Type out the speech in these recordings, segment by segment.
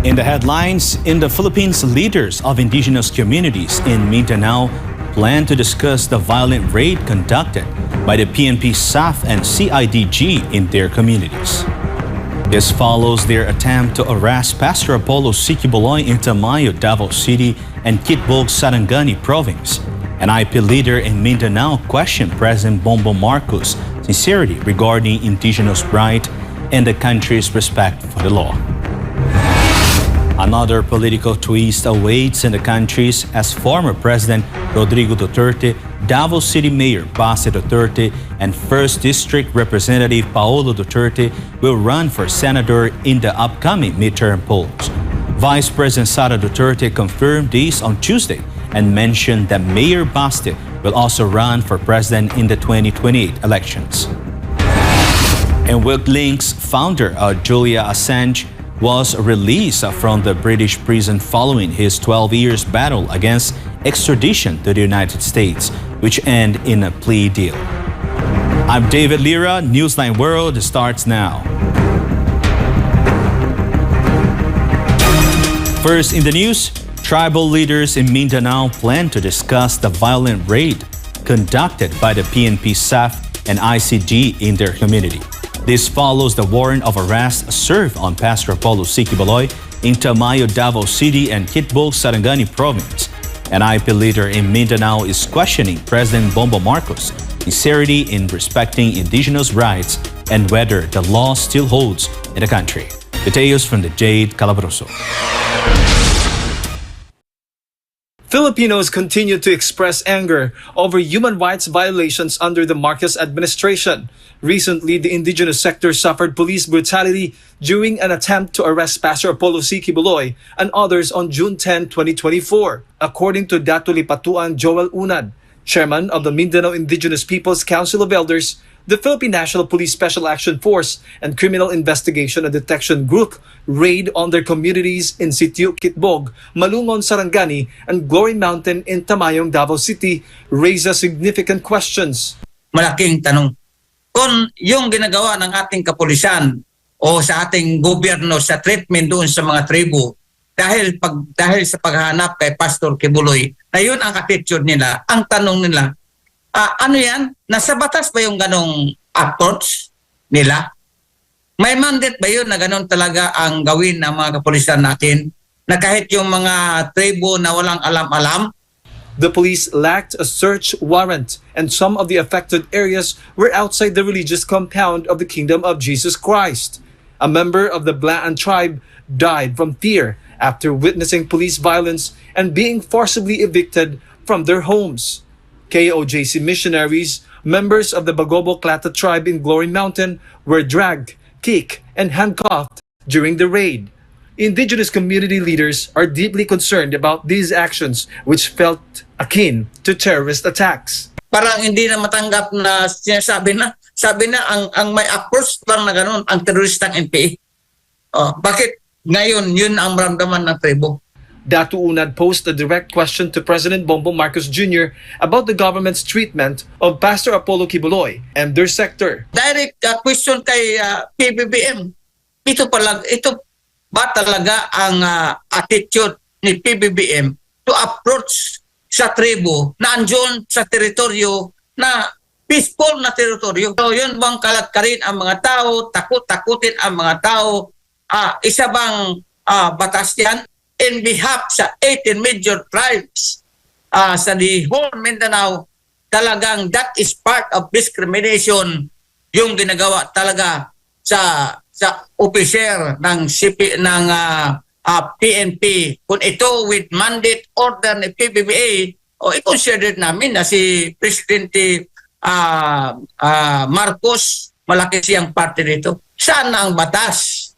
In the headlines, in the Philippines, leaders of indigenous communities in Mindanao plan to discuss the violent raid conducted by the PNP SAF and CIDG in their communities. This follows their attempt to arrest Pastor Apollo Sikiboloy in Tamayo, Davao City and Kitbog, Sarangani Province. An IP leader in Mindanao questioned President Bongbong Marcos' sincerity regarding indigenous rights and the country's respect for the law. Another political twist awaits in the countries as former President Rodrigo Duterte, Davao City Mayor Baste Duterte, and 1st District Representative Paolo Duterte will run for senator in the upcoming midterm polls. Vice President Sara Duterte confirmed this on Tuesday and mentioned that Mayor Baste will also run for president in the 2028 elections. And WikiLeaks founder Julian Assange was released from the British prison following his 12 years battle against extradition to the United States, which ended in a plea deal. I'm Deivid Lira. Newsline World starts now. First in the news, tribal leaders in Mindanao plan to discuss the violent raid conducted by the PNP SAF and ICG in their community. This follows the warrant of arrest served on Pastor Apollo Sikiboloy in Tamayo, Davao City and Kitbog, Sarangani Province. An IP leader in Mindanao is questioning President Bongbong Marcos' sincerity in respecting indigenous rights and whether the law still holds in the country. Details from the Jade Calabroso. Filipinos continue to express anger over human rights violations under the Marcos administration. Recently, the indigenous sector suffered police brutality during an attempt to arrest Pastor Apollo Sikiboloy and others on June 10, 2024. According to Dato' Lipatuan Joel Unad, chairman of the Mindanao Indigenous Peoples Council of Elders, the Philippine National Police Special Action Force and Criminal Investigation and Detection Group raid on their communities in Sitio Kitbog, Malungon, Sarangani, and Glory Mountain in Tamayong, Davao City raises significant questions. Malaking tanong, kung yung ginagawa ng ating kapulisan o sa ating gobyerno sa treatment doon sa mga tribo dahil sa paghahanap kay Pastor Kibuloy, na yun ang attitude nila, ang tanong nila, ano yan? Nasa batas ba yung ganong approach nila? May mandate ba yun na ganon talaga ang gawin ng mga kapulisan natin? Na kahit yung mga tribo na walang alam-alam? The police lacked a search warrant and some of the affected areas were outside the religious compound of the Kingdom of Jesus Christ. A member of the Blaan tribe died from fear after witnessing police violence and being forcibly evicted from their homes. KOJC missionaries, members of the Bagobo Klata tribe in Glory Mountain, were dragged, kicked, and handcuffed during the raid. Indigenous community leaders are deeply concerned about these actions, which felt akin to terrorist attacks. Parang hindi na matanggap na sinasabi na, sabi na ang may approach lang na gano'n, ang teroristang NPA. Bakit ngayon yun ang maramdaman ng tribo? Dato' Unad posed a direct question to President Bongbong Marcos Jr. about the government's treatment of Pastor Apollo Kibuloy and their sector. Direct question kay PBBM. Ito ba talaga ang attitude ni PBBM to approach sa tribo na andyon sa teritoryo na peaceful na teritoryo? So yun bang kalatkarin ang mga tao, takot-takutin ang mga tao? Isa bang batas yan? In behalf sa 18 major tribes sa the whole Mindanao, talagang that is part of discrimination yung ginagawa talaga sa officer ng PNP. Kung ito with mandate order ng PBBM, i-consider namin na si Presidente Marcos, malaki siyang parte nito. Saan ang batas?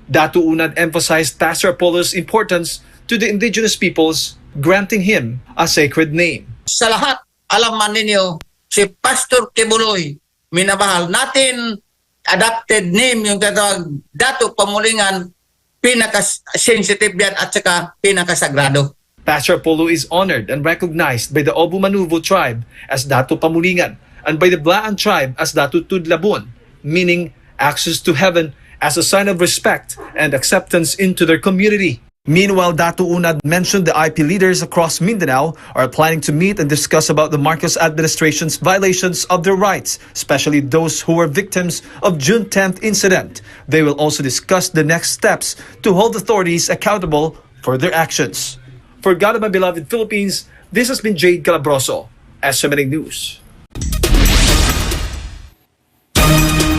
Dato' Unad emphasized Pastor Apollo's importance to the indigenous peoples, granting him a sacred name. Sa lahat, alam man ninyo, si Pastor Kibuloy, minamahal natin, adopted name yung tatawag Dato' Pamulingan, pinaka-sensitive yan at saka pinakasagrado. Pastor Apollo is honored and recognized by the Obu Manuvo tribe as Dato' Pamulingan and by the Blaan tribe as Dato' Tudlabun, meaning access to heaven as a sign of respect and acceptance into their community. Meanwhile, Datu Unad mentioned the IP leaders across Mindanao are planning to meet and discuss about the Marcos administration's violations of their rights, especially those who were victims of June 10th incident. They will also discuss the next steps to hold authorities accountable for their actions. For God of my beloved Philippines, this has been Jade Calabroso, SMNA News.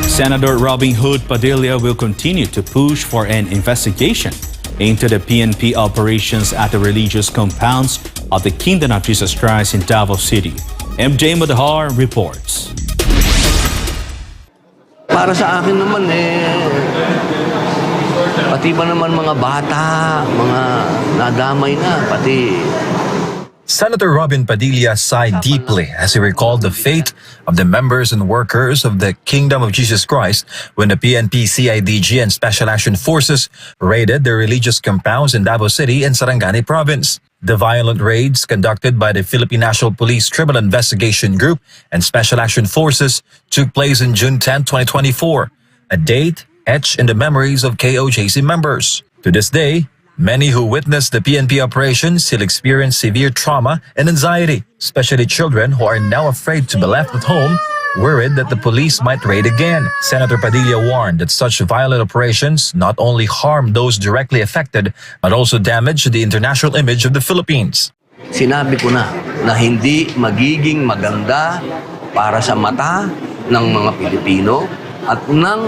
Senator Robin Hood Padilla will continue to push for an investigation into the PNP operations at the religious compounds of the Kingdom of Jesus Christ in Davao City. MJ Madahar reports. Para sa akin naman pati ba naman mga bata, mga nadamay na, pati Senator Robin Padilla sighed deeply as he recalled the fate of the members and workers of the Kingdom of Jesus Christ when the PNP, CIDG, and Special Action Forces raided the religious compounds in Davao City and Sarangani Province. The violent raids conducted by the Philippine National Police Criminal Investigation Group and Special Action Forces took place in June 10, 2024, a date etched in the memories of KOJC members. To this day, many who witnessed the PNP operation still experience severe trauma and anxiety, especially children who are now afraid to be left at home, worried that the police might raid again. Senator Padilla warned that such violent operations not only harm those directly affected, but also damage the international image of the Philippines. sinabi ko na hindi magiging maganda para sa mata ng mga Pilipino at ng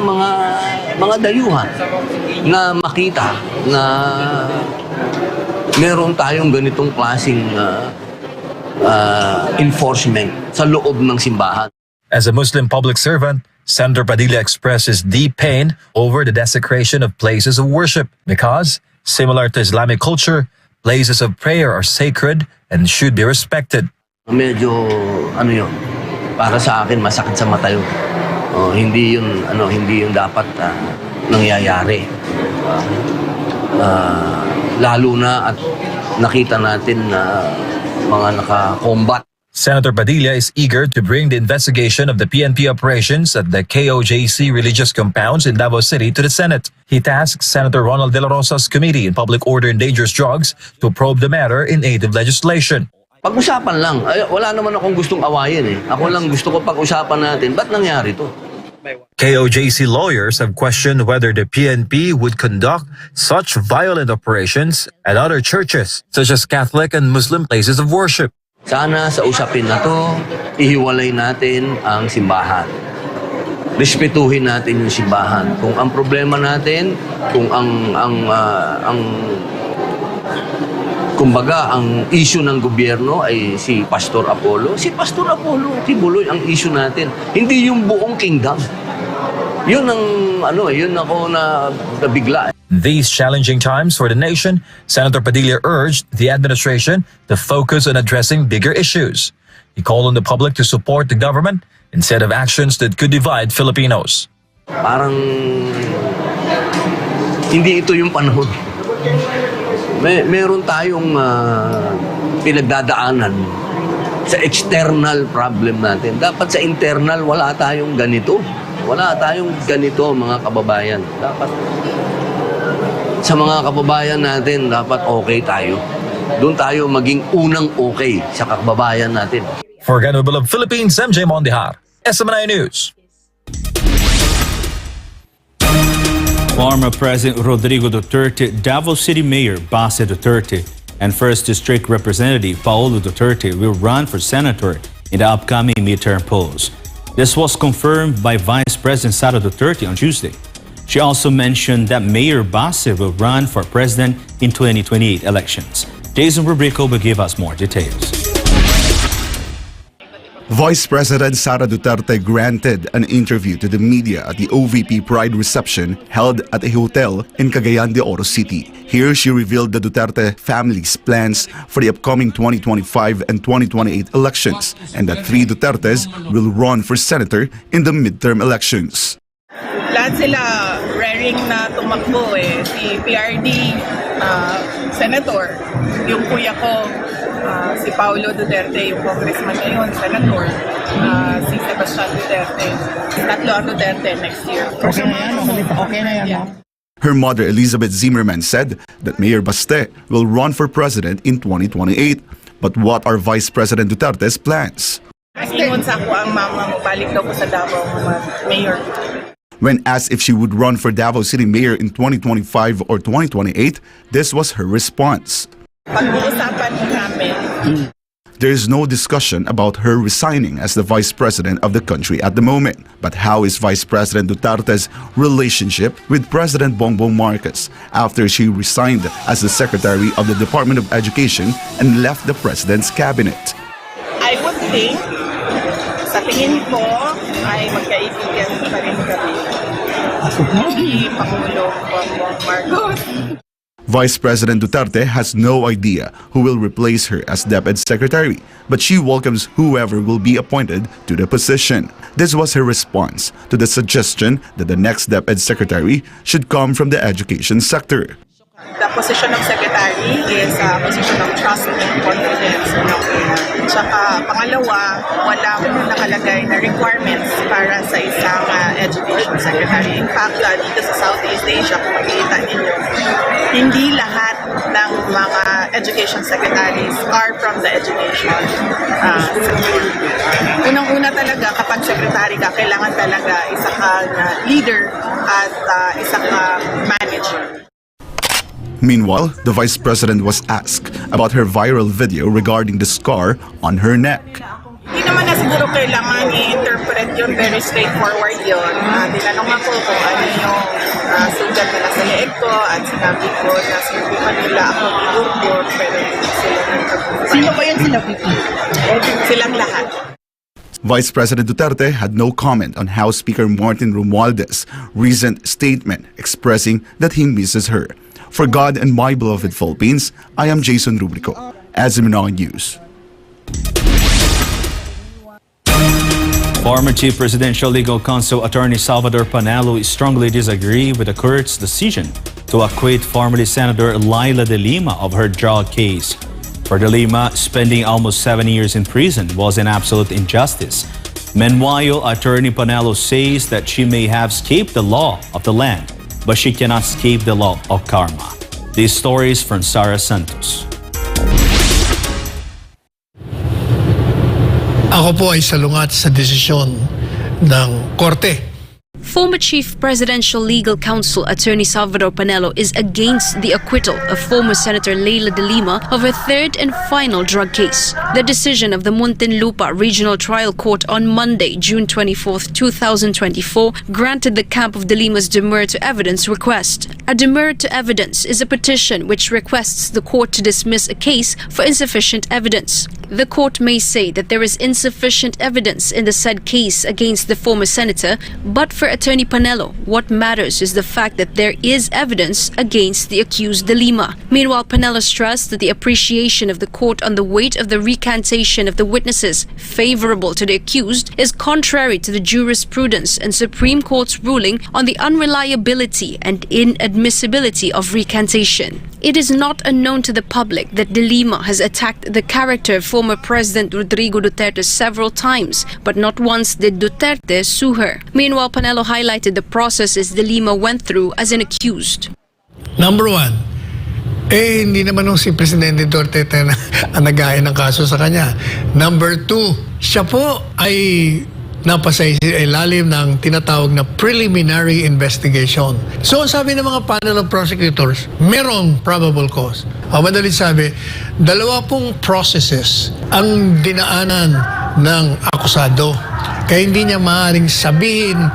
mga dayuhan na makita na meron tayong ganitong klaseng enforcement sa loob ng simbahan. As a Muslim public servant, Senator Padilla expresses deep pain over the desecration of places of worship because, similar to Islamic culture, places of prayer are sacred and should be respected. Medyo yun, para sa akin masakit sa mata yun. Hindi yun dapat nangyayari. Lalo na at nakita natin na mga naka-combat. Senator Padilla is eager to bring the investigation of the PNP operations at the KOJC religious compounds in Davao City to the Senate. He tasked Senator Ronald De La Rosa's Committee in Public Order and Dangerous Drugs to probe the matter in aid of legislation. Pag-usapan lang. Wala naman akong gustong awayin . Ako lang gusto ko pag-usapan natin. Ba't nangyari to? KOJC lawyers have questioned whether the PNP would conduct such violent operations at other churches, such as Catholic and Muslim places of worship. Sana sa usapin na to, ihiwalay natin ang simbahan. Respetuhin natin yung simbahan. Kung ang problema natin, kung kumbaga, ang issue ng gobyerno ay si Pastor Apollo. Si Pastor Apollo, Tibuloy ang issue natin. Hindi yung buong kingdom. Yun ako na nabigla. These challenging times for the nation, Senator Padilla urged the administration to focus on addressing bigger issues. He called on the public to support the government instead of actions that could divide Filipinos. Parang hindi ito yung panahon. Meron tayong pinagdadaanan sa external problem natin. Dapat sa internal wala tayong ganito. Wala tayong ganito, mga kababayan. Dapat sa mga kababayan natin, dapat okay tayo. Doon tayo maging unang okay sa kababayan natin. For Ganubal of Philippines, MJ Mondihar, SMNI News. Former President Rodrigo Duterte, Davao City Mayor Baste Duterte, and 1st District Representative Paolo Duterte will run for senator in the upcoming midterm polls. This was confirmed by Vice President Sara Duterte on Tuesday. She also mentioned that Mayor Baste will run for president in 2028 elections. Jason Rubrico will give us more details. Vice President Sara Duterte granted an interview to the media at the OVP Pride reception held at a hotel in Cagayan de Oro City. Here, she revealed the Duterte family's plans for the upcoming 2025 and 2028 elections and that 3 Dutertes will run for senator in the midterm elections. Lahat sila raring na tumakbo . Si PRD, senator, yung kuya ko, Si Paulo Duterte, yung congressman ngayon, senator. Si Sebastian Duterte. Tatlo ang Duterte next year. Okay na yan. Her mother, Elizabeth Zimmerman, said that Mayor Baste will run for president in 2028. But what are Vice President Duterte's plans? Ingon sa ako ang mama mo, balik daw ko sa Davao, mayor. When asked if she would run for Davao City Mayor in 2025 or 2028, this was her response. Pag-uusapan namin, There is no discussion about her resigning as the Vice President of the country at the moment. But how is Vice President Duterte's relationship with President Bongbong Marcos after she resigned as the Secretary of the Department of Education and left the President's cabinet? I would think, sa tingin ko, ay magkaibigan pa rin kami. Si Pangulong Bongbong Marcos. Vice President Duterte has no idea who will replace her as DepEd Secretary, but she welcomes whoever will be appointed to the position. This was her response to the suggestion that the next DepEd Secretary should come from the education sector. The position of secretary is a position of trust and confidence. Tsaka pangalawa, wala mo nakalagay na requirements para sa isang education secretary. In fact, dito sa Southeast Asia, kung makikita ninyo, hindi lahat ng mga education secretaries are from the education sector. Unang-una talaga, kapag secretary ka, kailangan talaga isa kang leader at isa kang manager. Meanwhile, the Vice President was asked about her viral video regarding the scar on her neck. Hindi naman na siguro kailangan i-interpret yun, very straightforward yun. Tinanong ako kung ano yung sugat na nasa leeg ko at sinabi ko na sinabi pa nila ako i-urgur pero hindi sila nagkagulat. Sino ba yan sila, Vicky? Silang lahat. Vice President Duterte had no comment on House Speaker Martin Romualdez's recent statement expressing that he misses her. For God and my beloved Philippines, I am Jason Rubrico, Azimino News. Former Chief Presidential Legal Counsel Attorney Salvador Panelo strongly disagreed with the court's decision to acquit former Senator Leila de Lima of her drug case. For de Lima, spending almost 7 years in prison was an absolute injustice. Meanwhile, Attorney Panelo says that she may have escaped the law of the land, but she cannot escape the law of karma. This story is from Sara Santos. Ako po ay salungat sa desisyon ng korte. Former Chief Presidential Legal Counsel Attorney Salvador Panelo is against the acquittal of former Senator Leila de Lima of her third and final drug case. The decision of the Muntinlupa Regional Trial Court on Monday, June 24, 2024, granted the camp of de Lima's demur to evidence request. A demur to evidence is a petition which requests the court to dismiss a case for insufficient evidence. The court may say that there is insufficient evidence in the said case against the former senator, but for Attorney Panelo, what matters is the fact that there is evidence against the accused de Lima. Meanwhile, Panelo stressed that the appreciation of the court on the weight of the recantation of the witnesses favorable to the accused is contrary to the jurisprudence and Supreme Court's ruling on the unreliability and inadmissibility of recantation. It is not unknown to the public that de Lima has attacked the character of former President Rodrigo Duterte several times, but not once did Duterte sue her. Meanwhile, Panelo highlighted the processes de Lima went through as an accused. Number one, hindi naman nung si Presidente Duterte na ang nag-aaya ng kaso sa kanya. Number two, siya po ay napasa ilalim ng tinatawag na preliminary investigation. So, sabi ng mga panel of prosecutors, merong probable cause. Madalit sabi, dalawa pong processes ang dinaanan ng akusado. Kaya hindi niya maaaring sabihin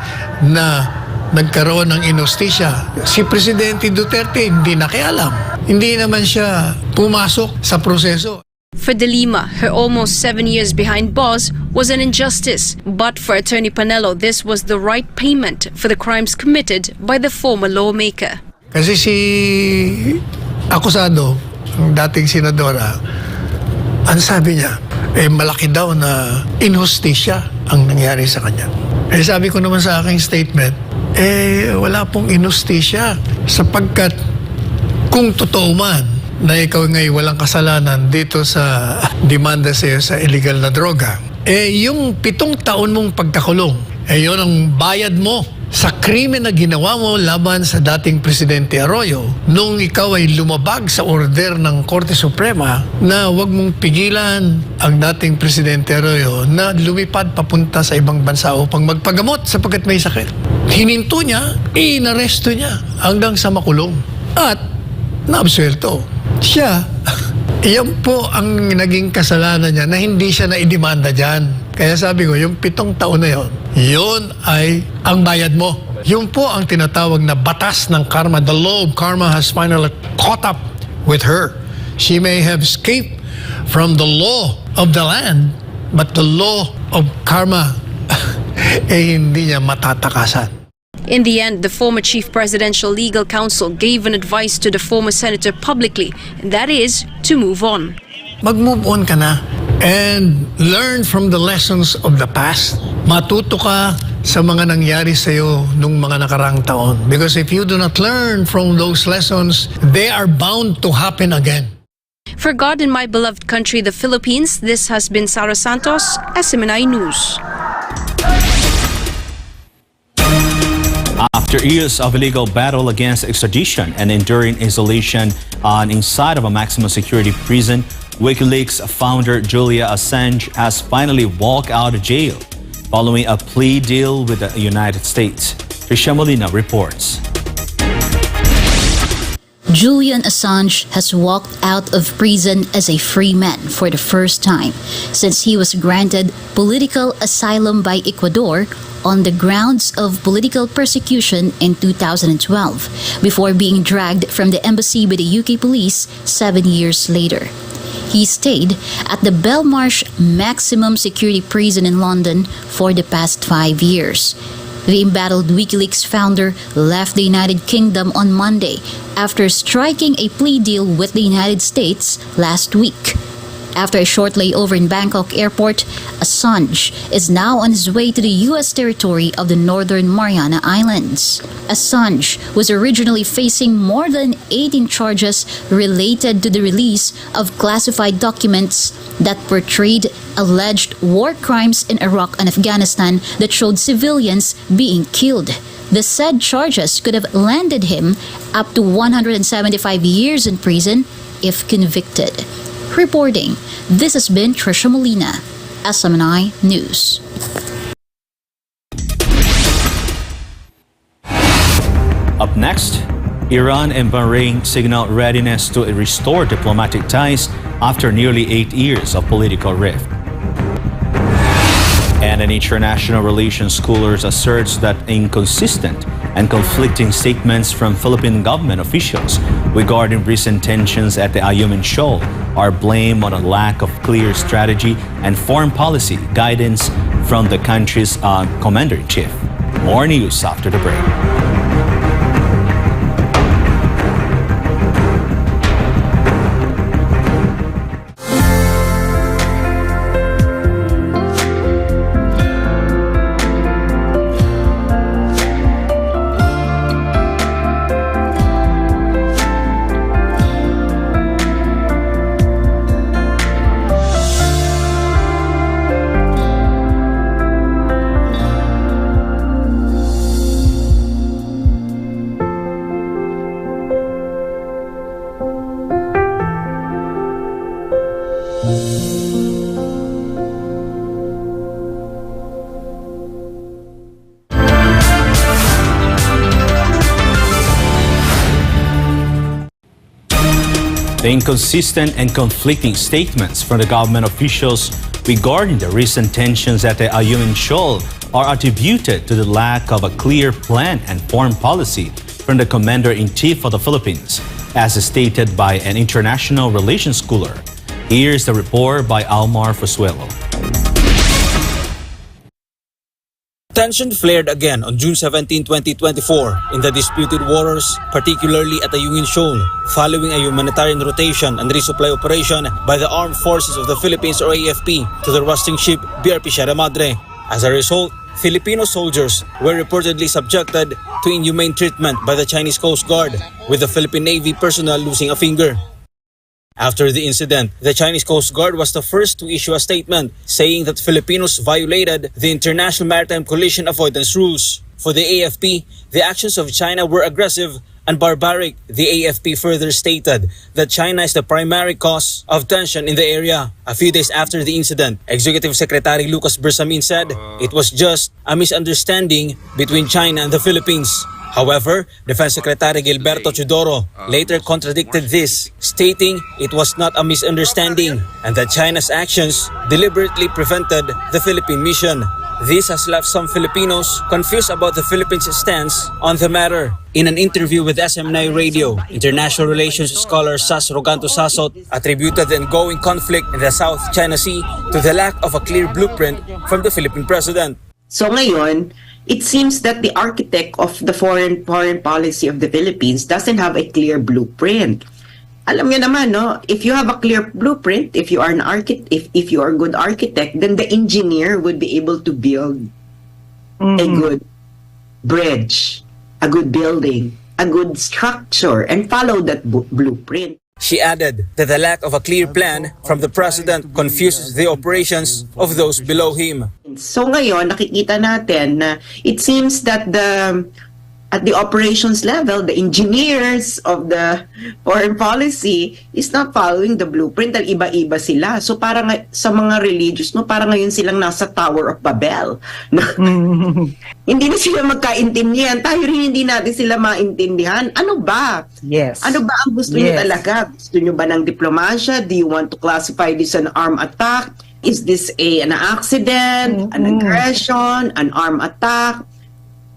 na nagkaroon ng inustisya. Si Presidente Duterte hindi nakialam. Hindi naman siya pumasok sa proseso. For de Lima, her almost 7 years behind bars was an injustice. But for Attorney Panelo, this was the right payment for the crimes committed by the former lawmaker. Kasi si akusado, ang dating senadora, ang sabi niya, malaki daw na inhustisya ang nangyari sa kanya. Sabi ko naman sa aking statement, wala pong inhustisya sapagkat kung totoo man na ikaw ngay walang kasalanan dito sa demanda sa'yo sa illegal na droga, yung 7 taon mong pagkakulong, yun ang bayad mo sa krimen na ginawa mo laban sa dating Presidente Arroyo nung ikaw ay lumabag sa order ng Korte Suprema na huwag mong pigilan ang dating Presidente Arroyo na lumipad papunta sa ibang bansa upang magpagamot sapagkat may sakit. Hininto niya, inaresto niya hanggang sa makulong at naabsuelto. Siya, iyan po ang naging kasalanan niya na hindi siya naidemanda dyan. Kaya sabi ko, yung 7 taon na yun ay ang bayad mo. Yun po ang tinatawag na batas ng karma. The law of karma has finally caught up with her. She may have escaped from the law of the land, but the law of karma hindi niya matatakasan. In the end, the former chief presidential legal counsel gave an advice to the former senator publicly, and that is to move on. Mag-move on ka na and learn from the lessons of the past. Matuto ka sa mga nangyari sa iyo nung mga nakaraang taon. Because if you do not learn from those lessons, they are bound to happen again. For God and my beloved country, the Philippines, this has been Sara Santos, SMNI News. After years of illegal battle against extradition and enduring isolation inside of a maximum security prison, WikiLeaks founder Julian Assange has finally walked out of jail following a plea deal with the United States. Trisha Molina reports. Julian Assange has walked out of prison as a free man for the first time since he was granted political asylum by Ecuador on the grounds of political persecution in 2012 before being dragged from the embassy by the UK police 7 years later. He stayed at the Belmarsh Maximum Security Prison in London for the past 5 years. The embattled WikiLeaks founder left the United Kingdom on Monday after striking a plea deal with the United States last week. After a short layover in Bangkok Airport, Assange is now on his way to the U.S. territory of the Northern Mariana Islands. Assange was originally facing more than 18 charges related to the release of classified documents that portrayed alleged war crimes in Iraq and Afghanistan that showed civilians being killed. The said charges could have landed him up to 175 years in prison if convicted. Reporting, this has been Trisha Molina, SMNI News. Up next, Iran and Bahrain signal readiness to restore diplomatic ties after nearly 8 years of political rift. And an international relations scholar asserts that inconsistent and conflicting statements from Philippine government officials regarding recent tensions at the Ayungin Shoal are blamed on a lack of clear strategy and foreign policy guidance from the country's commander-in-chief. More news after the break. The inconsistent and conflicting statements from the government officials regarding the recent tensions at the Ayungin Shoal are attributed to the lack of a clear plan and foreign policy from the Commander-in-Chief of the Philippines, as stated by an international relations scholar. Here's the report by Almar Fusuelo. Tension flared again on June 17, 2024 in the disputed waters, particularly at the Ayungin Shoal, following a humanitarian rotation and resupply operation by the Armed Forces of the Philippines or AFP to the rusting ship BRP Sierra Madre. As a result, Filipino soldiers were reportedly subjected to inhumane treatment by the Chinese Coast Guard, with the Philippine Navy personnel losing a finger. After the incident, the Chinese Coast Guard was the first to issue a statement saying that Filipinos violated the International Maritime Collision Avoidance Rules. For the AFP, the actions of China were aggressive and barbaric. The AFP further stated that China is the primary cause of tension in the area. A few days after the incident, Executive Secretary Lucas Bersamin said it was just a misunderstanding between China and the Philippines. However, Defense Secretary Gilberto Chudoro later contradicted this, stating it was not a misunderstanding and that China's actions deliberately prevented the Philippine mission. This has left some Filipinos confused about the Philippines' stance on the matter. In an interview with SMNI Radio, international relations scholar Sas Roganto Sasot attributed the ongoing conflict in the South China Sea to the lack of a clear blueprint from the Philippine president. So ngayon, it seems that the architect of the foreign policy of the Philippines doesn't have a clear blueprint. Alam niyo naman, no? If you have a clear blueprint, if you are an architect, if you are a good architect, then the engineer would be able to build a good bridge, a good building, a good structure, and follow that blueprint. She added that the lack of a clear plan from the president confuses the operations of those below him. So ngayon, nakikita natin na it seems that at the operations level, the engineers of the foreign policy is not following the blueprint dahil iba-iba sila. So parang sa mga religious, no, parang ngayon silang nasa Tower of Babel. Hindi na sila magkaintindihan. Tayo rin hindi natin sila maintindihan. Ano ba? Yes. Ano ba ang gusto niyo talaga? Gusto niyo ba ng diplomasya? Do you want to classify this an armed attack? Is this an accident, an aggression, an armed attack?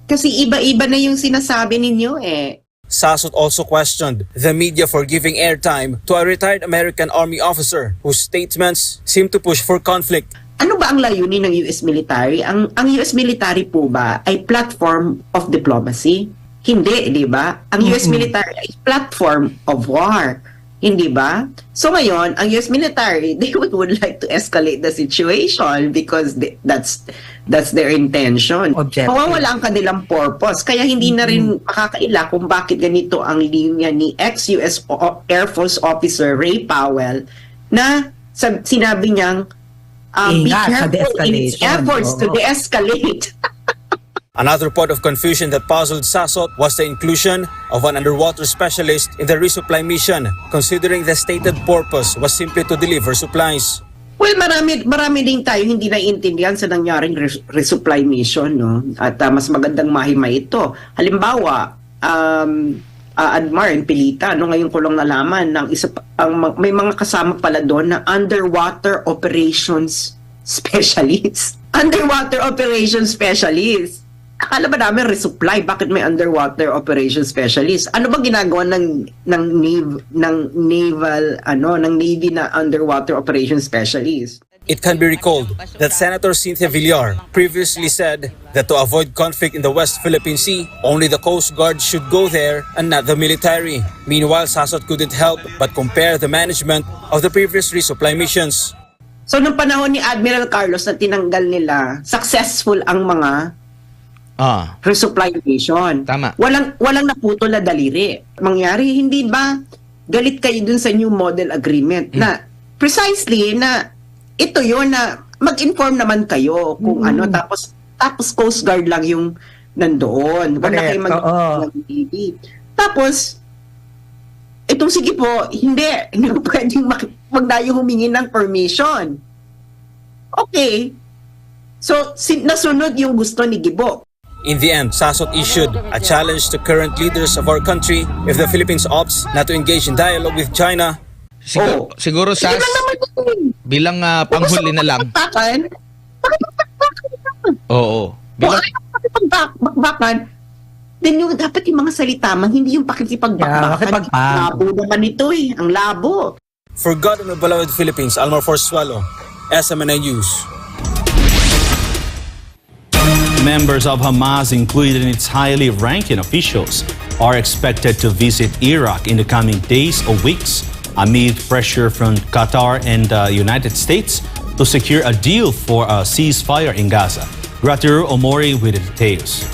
Kasi iba-iba na yung sinasabi ninyo eh. Sasot also questioned the media for giving airtime to a retired American Army officer whose statements seem to push for conflict. Ano ba ang layunin ng US military? Ang US military po ba ay platform of diplomacy? Hindi, di ba? Ang US military ay platform of war. Hindi ba? So ngayon, ang US military, they would like to escalate the situation because that's their intention. Mawawala ang kanilang purpose. Kaya hindi na rin makakaila kung bakit ganito ang linya ni ex-US Air Force Officer Ray Powell na sinabi niyang be careful in its efforts to de-escalate. Another point of confusion that puzzled Sasot was the inclusion of an underwater specialist in the resupply mission, considering the stated purpose was simply to deliver supplies. Well, marami din tayo hindi naiintindihan sa nangyaring resupply mission, no? At mas magandang mahimay ito. Halimbawa, Admar and Pilita, no, ngayon ko lang nalaman ng may mga kasama pala doon na underwater operations specialist. Underwater operations specialist. Akala ba namin resupply? Bakit may underwater operations specialist? Ano ba ginagawa ng Navy na underwater operations specialist? It can be recalled that Senator Cynthia Villar previously said that to avoid conflict in the West Philippine Sea, only the Coast Guard should go there and not the military. Meanwhile, Sasot couldn't help but compare the management of the previous resupply missions. So, nung panahon ni Admiral Carlos na tinanggal nila, successful ang mga resupply mission. Tama. Walang naputol na daliri. Mangyari, hindi ba galit kayo dun sa new model agreement na precisely na ito yon na mag-inform naman kayo kung ano, tapos Coast Guard lang yung nandoon. Wala kayong mag-TV. Tapos, itong sige po, hindi pwedeng magdayo humingi ng permission. Okay. So, nasunod yung gusto ni Gibo. In the end, Sasot issued a challenge to current leaders of our country if the Philippines opts not to engage in dialogue with China. Siguro Sas, bilang panghuli na lang. Oo. Bakbakan. Then yung dapat yung mga salita man, hindi yung pakikipagbakbakan. Labo naman ito eh. Ang labo. For God and the beloved Philippines, Almar Forsuelo, SMNI News. Members of Hamas, including its highly ranking officials, are expected to visit Iraq in the coming days or weeks amid pressure from Qatar and the United States to secure a deal for a ceasefire in Gaza. Gratiru Omori with the details.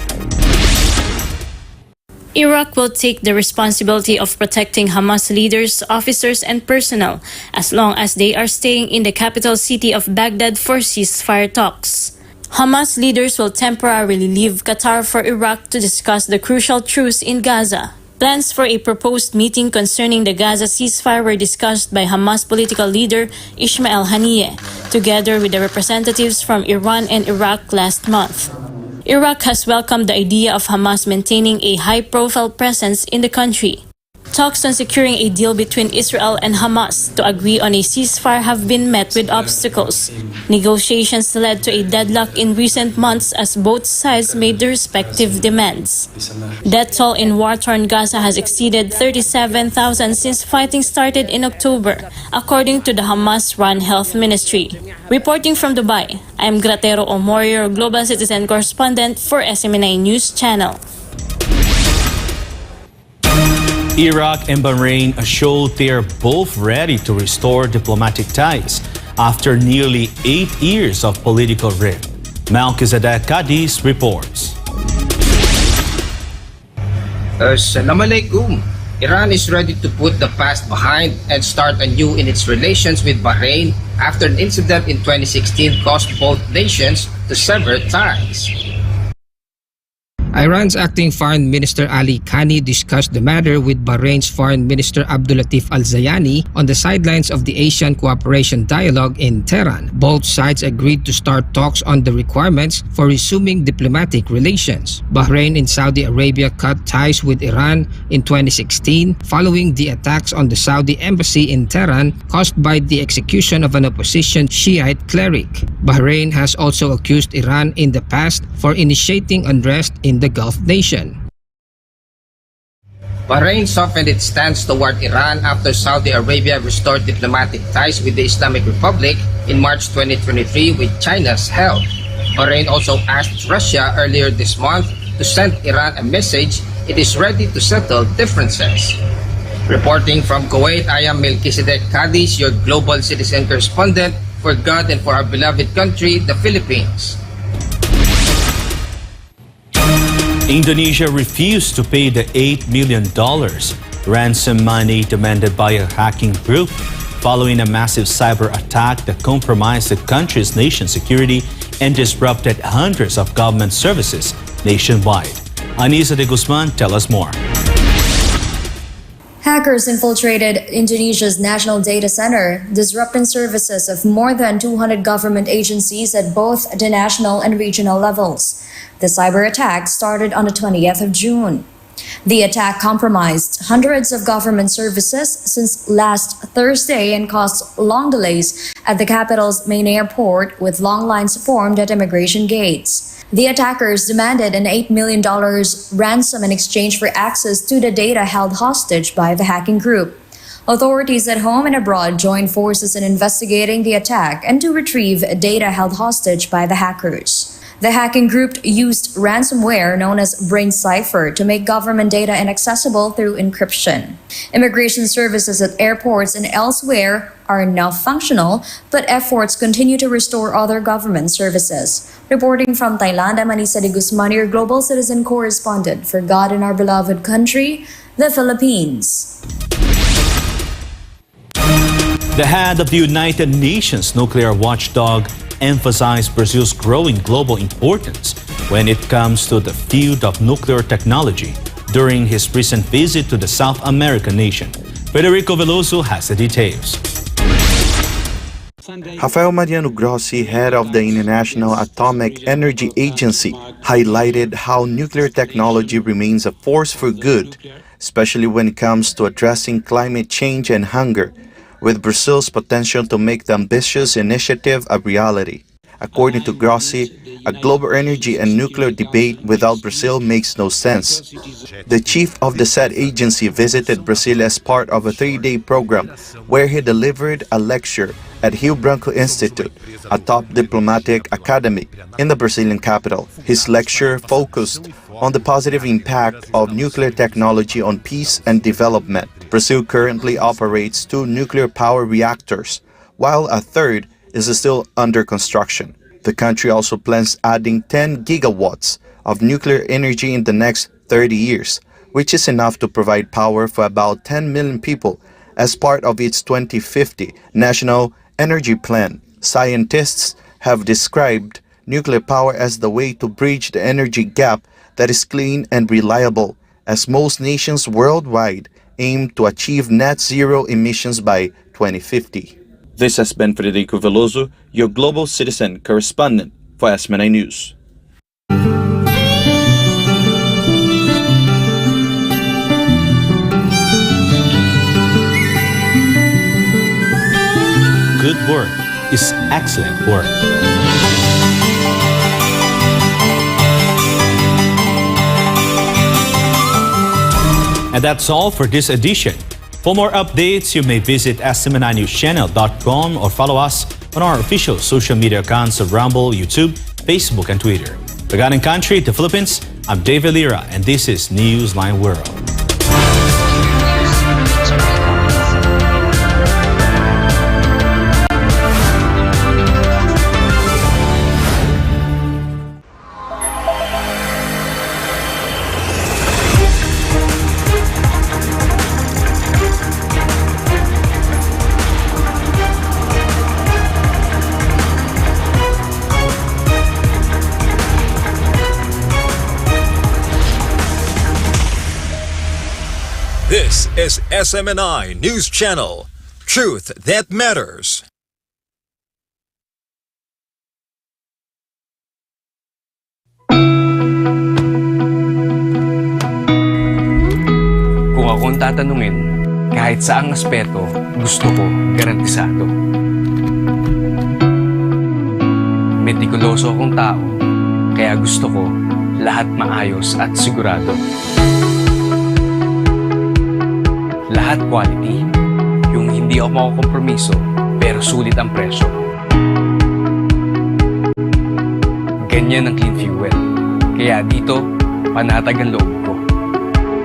Iraq will take the responsibility of protecting Hamas leaders, officers, and personnel as long as they are staying in the capital city of Baghdad for ceasefire talks. Hamas leaders will temporarily leave Qatar for Iraq to discuss the crucial truce in Gaza. Plans for a proposed meeting concerning the Gaza ceasefire were discussed by Hamas political leader Ismail Haniyeh, together with the representatives from Iran and Iraq last month. Iraq has welcomed the idea of Hamas maintaining a high-profile presence in the country. Talks on securing a deal between Israel and Hamas to agree on a ceasefire have been met with obstacles. Negotiations led to a deadlock in recent months as both sides made their respective demands. Death toll in war-torn Gaza has exceeded 37,000 since fighting started in October, according to the Hamas-run health ministry. Reporting from Dubai, I am Gratero Omorio, Global Citizen Correspondent for SMNI News Channel. Iraq and Bahrain showed they're both ready to restore diplomatic ties after nearly 8 years of political rift. Melchizedek Cadiz reports. Assalamu alaikum. Iran is ready to put the past behind and start anew in its relations with Bahrain after an incident in 2016 caused both nations to sever ties. Iran's acting Foreign Minister Ali Khani discussed the matter with Bahrain's Foreign Minister Abdulatif Al-Zayani on the sidelines of the Asian Cooperation Dialogue in Tehran. Both sides agreed to start talks on the requirements for resuming diplomatic relations. Bahrain and Saudi Arabia cut ties with Iran in 2016 following the attacks on the Saudi embassy in Tehran caused by the execution of an opposition Shiite cleric. Bahrain has also accused Iran in the past for initiating unrest in the Gulf nation. Bahrain softened its stance toward Iran after Saudi Arabia restored diplomatic ties with the Islamic Republic in March 2023 with China's help. Bahrain also asked Russia earlier this month to send Iran a message it is ready to settle differences. Reporting from Kuwait, I am Melchizedek Cadiz, your global citizen correspondent for God and for our beloved country, the Philippines. Indonesia refused to pay the $8 million ransom money demanded by a hacking group following a massive cyber attack that compromised the country's nation's security and disrupted hundreds of government services nationwide. Anisa de Guzman tells us more. Hackers infiltrated Indonesia's national data center, disrupting services of more than 200 government agencies at both the national and regional levels. The cyber attack started on the 20th of June. The attack compromised hundreds of government services since last Thursday and caused long delays at the capital's main airport, with long lines formed at immigration gates. The attackers demanded an $8 million ransom in exchange for access to the data held hostage by the hacking group. Authorities at home and abroad joined forces in investigating the attack and to retrieve data held hostage by the hackers. The hacking group used ransomware known as Brain Cipher to make government data inaccessible through encryption. Immigration services at airports and elsewhere are now functional, but efforts continue to restore other government services. Reporting from Thailand, I'm Anisa de Guzman, your global citizen correspondent for God and our beloved country, the Philippines. The head of the United Nations nuclear watchdog emphasized Brazil's growing global importance when it comes to the field of nuclear technology during his recent visit to the South American nation. Federico Veloso has the details. Rafael Mariano Grossi, head of the International Atomic Energy Agency, highlighted how nuclear technology remains a force for good, especially when it comes to addressing climate change and hunger, with Brazil's potential to make the ambitious initiative a reality. According to Grossi, a global energy and nuclear debate without Brazil makes no sense. The chief of the said agency visited Brazil as part of a 3-day program where he delivered a lecture at Rio Branco Institute, a top diplomatic academy in the Brazilian capital. His lecture focused on the positive impact of nuclear technology on peace and development. Brazil currently operates 2 nuclear power reactors, while a third is still under construction. The country also plans adding 10 gigawatts of nuclear energy in the next 30 years, which is enough to provide power for about 10 million people as part of its 2050 National Energy Plan. Scientists have described nuclear power as the way to bridge the energy gap that is clean and reliable, as most nations worldwide aim to achieve net zero emissions by 2050. This has been Federico Veloso, your global citizen correspondent for SMNI News. Good work is excellent work. And that's all for this edition. For more updates, you may visit smninewschannel.com or follow us on our official social media accounts of Rumble, YouTube, Facebook, and Twitter. Regarding country, the Philippines, I'm Deivid Lira, and this is Newsline World. This is SMNI News Channel. Truth that matters. Kung akong tatanungin, kahit saang aspeto, gusto ko garantisado. Metikuloso akong tao, kaya gusto ko lahat maayos at sigurado. Lahat quality, yung hindi ako makukompromiso, pero sulit ang presyo. Ganyan ang clean fuel. Kaya dito, panatag ang loob.